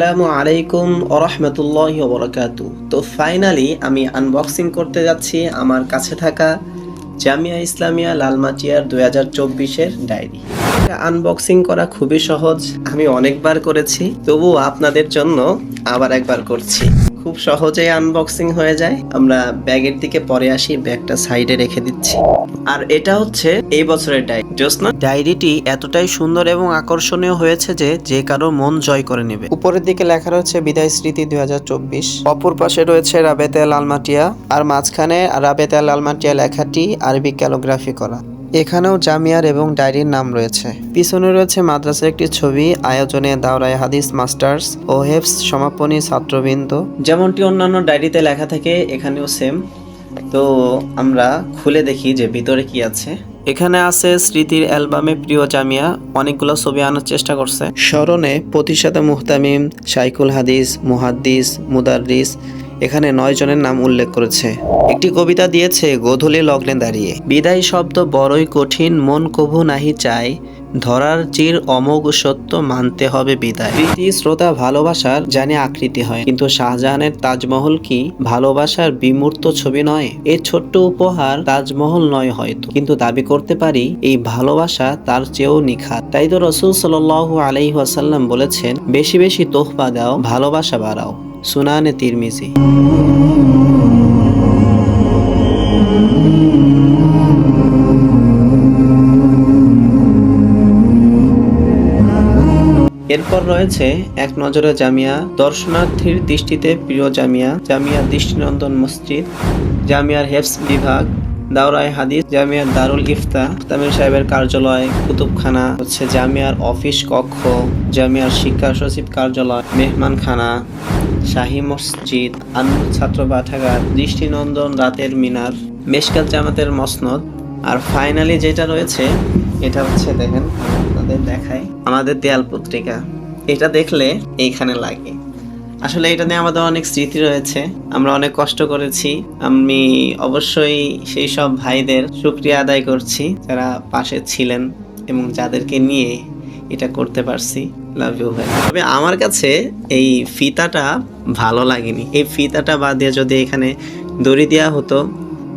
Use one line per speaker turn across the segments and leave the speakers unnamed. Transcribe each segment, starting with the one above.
আসসালামু আলাইকুম ওয়া রাহমাতুল্লাহি ওয়া বারাকাতুহু। তো ফাইনালি আমি আনবক্সিং করতে যাচ্ছি আমার কাছে থাকা জামিয়া ইসলামিয়া লালমাটিয়ার 2024 এর ডায়েরি। এটা আনবক্সিং করা খুবই সহজ, আমি অনেকবার করেছি, তবুও আপনাদের জন্য আবার একবার করছি। খুব সহজেই আনবক্সিং হয়ে যায়। আমরা ব্যাগের দিকে পরে আসি, ব্যাগটা সাইডে রেখে দিচ্ছি। আর এটা হচ্ছে এই বছরের ডায়েরি। জোসনা, ডায়েরিটি এতটাই সুন্দর এবং আকর্ষণীয় হয়েছে যে যে কারো মন জয় করে নেবে। উপরের দিকে লেখা রয়েছে বিদায় স্মৃতি 2024, অপর পাশে রয়েছে রাবেতা লালমাটিয়া, আর মাঝখানে রাবেতা লালমাটিয়া লেখাটি আরবি ক্যালিগ্রাফি করা। এখানেও জামিয়ার এবং ডায়েরির নাম রয়েছে। পিছনে রয়েছে মাদ্রাসার একটি ছবি, আয়োজনে দাওরায়ে হাদিস মাস্টার্স ও হেফজ সমাপনী ছাত্রবৃন্দ। যেমনটি অন্যান্য ডায়েরিতে লেখা থাকে এখানেও সেম। তো আমরা খুলে দেখি যে ভিতরে কি আছে। এখানে আছে স্মৃতির অ্যালবামে প্রিয় জামিয়া, অনেকগুলো ছবি আনার চেষ্টা করছে। স্মরণে প্রতিষ্ঠাতা মুহতামিম, শাইখুল হাদিস, মুহাদ্দিস, মুদাররিস, এখানে 9 জনের নাম উল্লেখ করেছে। একটি কবিতা দিয়েছে গোধূলি লগ্নে দাঁড়িয়ে। বিদায় শব্দ বড়ই কঠিন, মন কভু নাহি চায়, ধরার চির অমোঘ সত্য মানতে হবে বিদায়। প্রীতি শ্রোতা ভালোবাসার জানি আকৃতি হয়, কিন্তু শাহজাহানের তাজমহল কি ভালোবাসার বিমূর্ত ছবি নয়? এই ছোট্ট উপহার তাজমহল নয় হয়তো, কিন্তু দাবি করতে পারি এই ভালোবাসা তার চেয়েও নিখাত। তাই তো রাসূল সাল্লাল্লাহু আলাইহি ওয়াসাল্লাম বলেছেন, বেশি বেশি তোহফা দাও, ভালোবাসা বাড়াও। সুনানে তিরমিজি। এরপর রয়েছে এক নজরে জামিয়া, দর্শনার্থীর দৃষ্টিতে প্রিয় জামিয়া, জামিয়ার দৃষ্টিনন্দন মসজিদ, জামিয়ার হেফজ বিভাগ, দাওরায়ে হাদিস, জামিয়ার দারুল ইফতা, মুহতামিম সাহেবের কার্যালয়, কুতুবখানা, হচ্ছে জামিয়ার অফিস কক্ষ, জামিয়ার শিক্ষা সচিব কার্যালয়, মেহমানখানা, শাহী মসজিদ, আনমুল ছাত্র পাঠাগার, দৃষ্টিনন্দন রাতের মিনার, মেশকাত জামাতের মসনদ। আর ফাইনালি যেটা রয়েছে এটা হচ্ছে, দেখেন আপনাদের দেখাই, আমাদের দেয়াল পত্রিকা। এটা দেখলে এইখানে লাগে। আসলে এটা নিয়ে আমাদের অনেক স্মৃতি রয়েছে, আমরা অনেক কষ্ট করেছি। আমি অবশ্যই সেই সব ভাইদের শুকরিয়া আদায় করছি যারা পাশে ছিলেন এবং যাদেরকে নিয়ে এটা করতে পারছি। লাভ ইউ ভাই। তবে আমার কাছে এই ফিতাটা ভালো লাগেনি। এই ফিতাটা বাদ দিয়ে যদি এখানে দড়ি দেওয়া হতো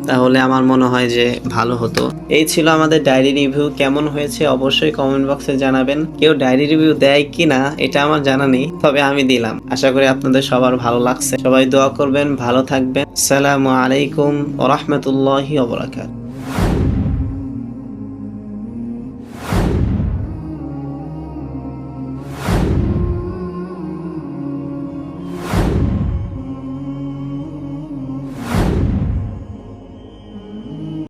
তাহলে আমার মনে হয় যে ভালো হতো। এই ছিল আমাদের ডায়েরি রিভিউ। কেমন হয়েছে অবশ্যই কমেন্ট বক্সে জানাবেন। কেউ ডায়েরি রিভিউ দেয় কিনা এটা আমার জানা নেই, তবে আমি দিলাম। আশা করি আপনাদের সবার ভালো লাগছে। সবাই দোয়া করবেন, ভালো থাকবেন। আসসালামু আলাইকুম ওয়া রাহমাতুল্লাহি ওয়া বারাকাতুহু।